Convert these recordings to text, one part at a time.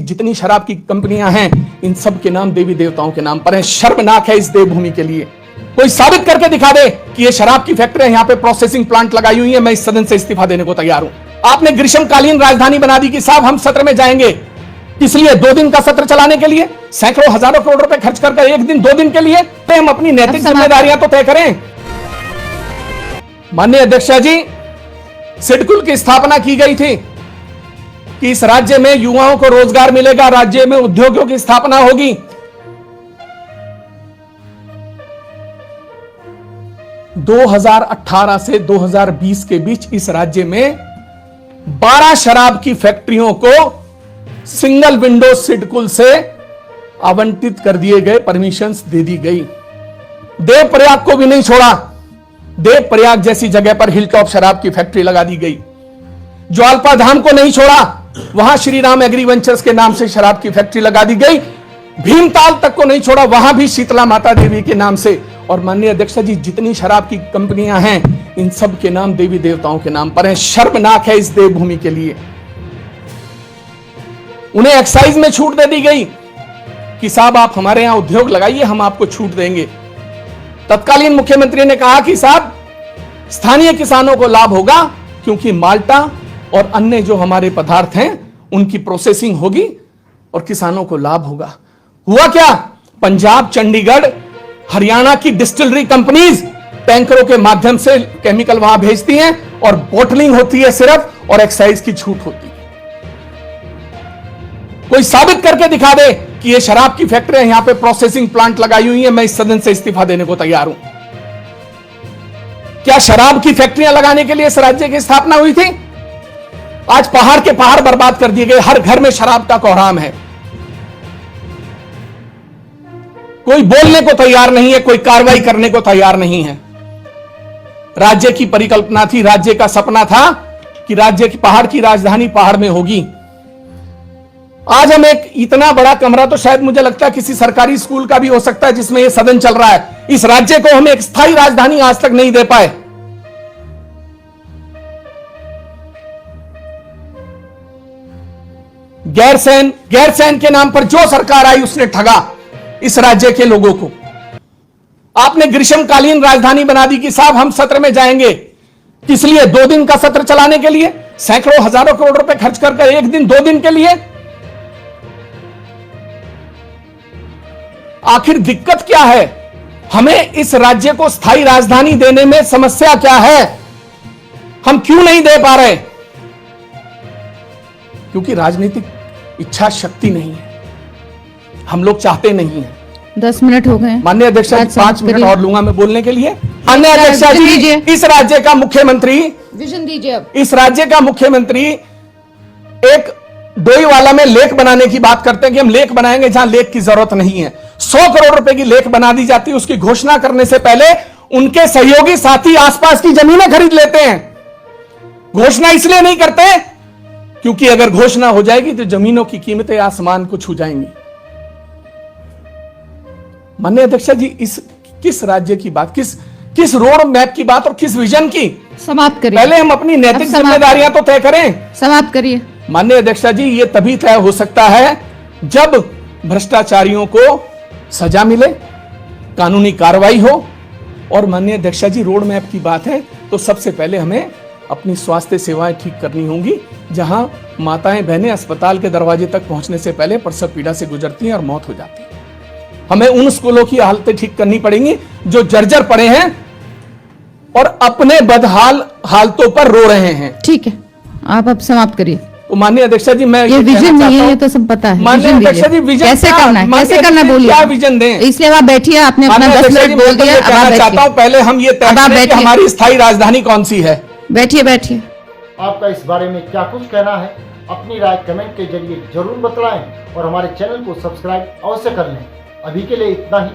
जितनी शराब की कंपनियां हैं इन सब के नाम देवी देवताओं के नाम पर हैं। शर्मनाक है इस देवभूमि के लिए। कोई साबित करके दिखा दे कि ये शराब की फैक्ट्री यहां पे प्रोसेसिंग प्लांट लगाई हुई है, मैं इस सदन से इस्तीफा देने को तैयार हूं। आपने ग्रीष्मकालीन राजधानी बना दी कि साहब हम सत्र में जाएंगे, इसलिए 2 दिन का सत्र चलाने के लिए सैकड़ों हजारों करोड़ रुपए खर्च कर एक दिन 2 दिन के लिए हम अपनी नैतिक जिम्मेदारियां तो तय करें। माननीय अध्यक्ष जी, सिडकुल की स्थापना की गई थी कि इस राज्य में युवाओं को रोजगार मिलेगा, राज्य में उद्योगों की स्थापना होगी। (2018 से 2020 के बीच इस राज्य में 12 शराब की फैक्ट्रियों को सिंगल विंडो सिडकुल से आवंटित कर दिए गए, परमिशंस दे दी गई। देवप्रयाग को भी नहीं छोड़ा। देवप्रयाग जैसी जगह पर हिलटॉप शराब की फैक्ट्री लगा दी गई। ज्वालपा धाम को नहीं छोड़ा, वहां श्री राम एग्री वेंचर्स के नाम से शराब की फैक्ट्री लगा दी गई। भीमताल तक को नहीं छोड़ा, वहां भी शीतला माता देवी के नाम से। और माननीय अध्यक्ष जी, जितनी शराब की कंपनियां हैं इन सब के नाम देवी देवताओं के नाम पर हैं। शर्मनाक है इस देवभूमि के लिए। उन्हें एक्साइज में छूट दे दी गई कि साहब आप हमारे यहां उद्योग लगाइए, हम आपको छूट देंगे। तत्कालीन मुख्यमंत्री ने कहा कि साहब स्थानीय किसानों को लाभ होगा क्योंकि माल्टा और अन्य जो हमारे पदार्थ हैं उनकी प्रोसेसिंग होगी और किसानों को लाभ होगा। हुआ क्या? पंजाब, चंडीगढ़, हरियाणा की डिस्टिलरी कंपनीज टैंकरों के माध्यम से केमिकल वहां भेजती हैं और बोटलिंग होती है सिर्फ, और एक्साइज की छूट होती है। कोई साबित करके दिखा दे कि ये शराब की फैक्ट्री यहां पे प्रोसेसिंग प्लांट लगाई हुई है, मैं इस सदन से इस्तीफा देने को तैयार हूं। क्या शराब की फैक्ट्रियां लगाने के लिए इस राज्य की स्थापना हुई थी? आज पहाड़ के पहाड़ बर्बाद कर दिए गए, हर घर में शराब का कोहराम है। कोई बोलने को तैयार नहीं है, कोई कार्रवाई करने को तैयार नहीं है। राज्य की परिकल्पना थी, राज्य का सपना था कि राज्य की पहाड़ की राजधानी पहाड़ में होगी। आज हम एक इतना बड़ा कमरा, तो शायद मुझे लगता है किसी सरकारी स्कूल का भी हो सकता है जिसमें यह सदन चल रहा है, इस राज्य को हम एक स्थायी राजधानी आज तक नहीं दे पाए। गैरसैंण के नाम पर जो सरकार आई उसने ठगा इस राज्य के लोगों को। आपने ग्रीष्मकालीन राजधानी बना दी कि साहब हम सत्र में जाएंगे, इसलिए 2 दिन का सत्र चलाने के लिए सैकड़ों हजारों करोड़ रुपए खर्च कर एक दिन 2 दिन के लिए। आखिर दिक्कत क्या है? हमें इस राज्य को स्थायी राजधानी देने में समस्या क्या है? हम क्यों नहीं दे पा रहे? क्योंकि राजनीतिक इच्छा शक्ति नहीं है, हम लोग चाहते नहीं है। 10 मिनट हो गए माननीय अध्यक्ष जी, 5 मिनट और लूंगा मैं बोलने के लिए। माननीय अध्यक्ष जी, इस राज्य का मुख्यमंत्री, विजन दीजिए। अब इस राज्य का मुख्यमंत्री एक डोईवाला में लेक बनाने की बात करते हैं कि हम लेक बनाएंगे जहां लेक की जरूरत नहीं है। 100 करोड़ रुपए की लेक बना दी जाती है, उसकी घोषणा करने से पहले उनके सहयोगी साथी आसपास की जमीनें खरीद लेते हैं। घोषणा इसलिए नहीं करते क्योंकि अगर घोषणा हो जाएगी तो जमीनों की कीमतें आसमान को छू जाएंगी। माननीय अध्यक्ष जी, इस किस राज्य की बात, किस रोड मैप की बात और किस विजन की? समाप्त करिए। पहले हम अपनी नैतिक जिम्मेदारियां तो तय करें। समाप्त करिए। माननीय अध्यक्ष जी, यह तभी तय हो सकता है जब भ्रष्टाचारियों को सजा मिले, कानूनी कार्रवाई हो। और माननीय अध्यक्ष जी, रोड मैप की बात है तो सबसे पहले हमें अपनी स्वास्थ्य सेवाएं ठीक करनी होंगी, जहां माताएं बहनें अस्पताल के दरवाजे तक पहुंचने से पहले प्रसव पीड़ा से गुजरती हैं और मौत हो जाती है। हमें उन स्कूलों की हालतें ठीक करनी पड़ेंगी जो जर्जर पड़े हैं और अपने बदहाल हालतों पर रो रहे हैं। ठीक है, आप अब समाप्त करिए। तो माननीय अध्यक्ष जी, मैं ये विजन नहीं है, ये तो सब पता है। माननीय अध्यक्ष जी, विजन कैसे करना है, कैसे करना बोलिए। क्या विजन दें? इसलिए आप बैठिए, आपने अपना 10 मिनट बोल दिया। अब आप चाहता हूं पहले हम ये तय करें कि हमारी स्थायी राजधानी कौन सी है। बैठिए बैठिए। आपका इस बारे में क्या कुछ कहना है? अपनी राय कमेंट के जरिए जरूर बतलाएं और हमारे चैनल को सब्सक्राइब अवश्य कर लें। अभी के लिए इतना ही।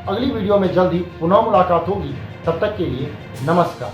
अगली वीडियो में जल्द ही पुनः मुलाकात होगी। तब तक के लिए नमस्कार।